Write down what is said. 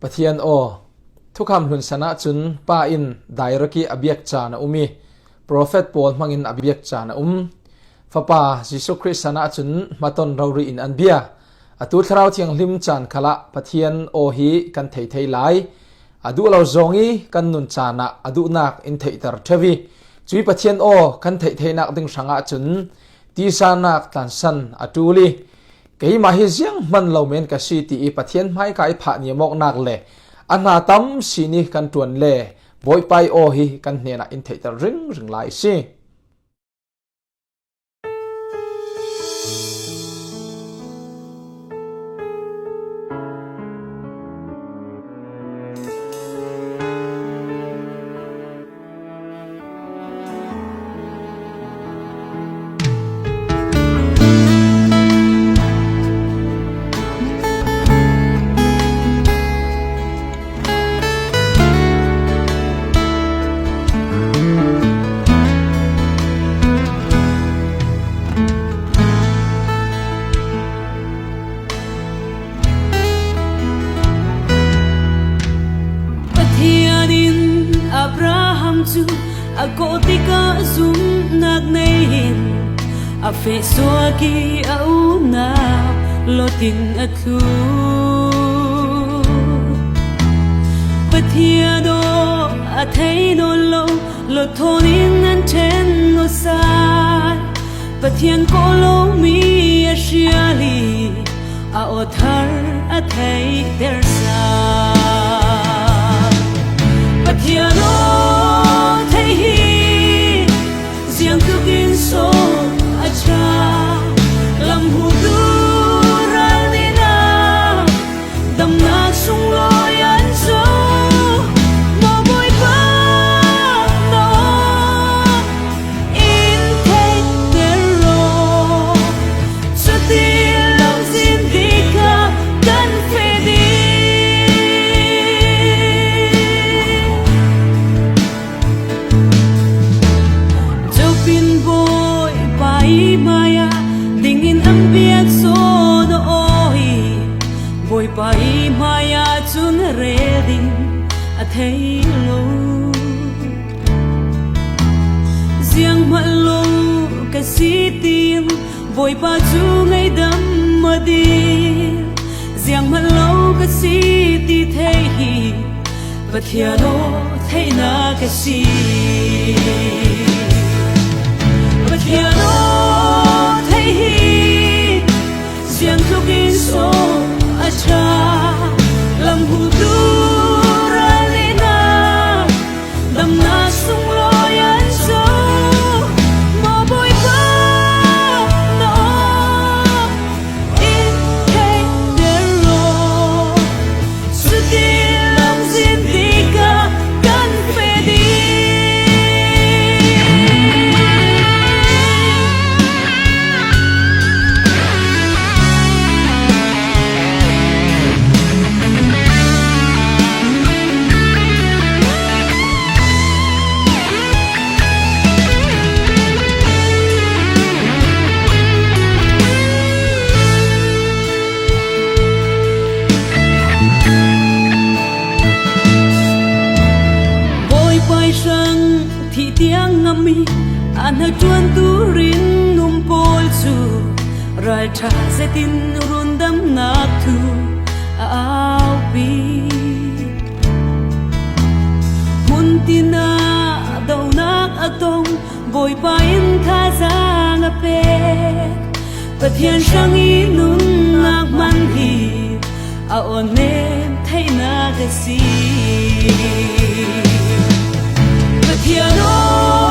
pathian o thukam hun sana chun pa in dairaki abiak chana umi prophet Paul mangin abiak chana fapa Jisu Christ sana chun maton rauri in anbia atu thrau thiang hlim chan khala pathian o hi kan thei lai adu lo zongi kan nun chana adu nak in thei tar thawi chui pathian o kan thei nak ding sanga chun ti sa nak tan san atuli kei ma hi jiang man lo men ka si ti pathian mai kai pha ni mok nak le ana tam sini kan tuan le boy pai o hi kan hna in thei tar ring lai si agotika zum nag nehin a fe soaki au na lotin athu pathiado a thei no lo thonin an ten no sai pathian ko lo mi a shiali a othar a thei der sa pathiado Siang tukin so acha lam hudu ralina dam na sung loyan so mo boy pa no in take the road so the loves in dika dan fedi Maya dingin ang biyak so do oi boy pai maya chun reding at hello ziang malo kasitim boy pa chu ngay dam madi ziang malo kasiti thei pathiano thei na kasi pathiano Siang tukin so acha lam hudu ralina dam na sung loyan so mo boy pa no in take the road so the loves in dika kan pedi Thì tiếng ngami an hak tuan turin numpol chu rai tha zetin rundam nak thu au pi muntina dau nak atong boy pa in tha sang a pe pathian sang i nun nak man hi a onen thai na ga si Pathiano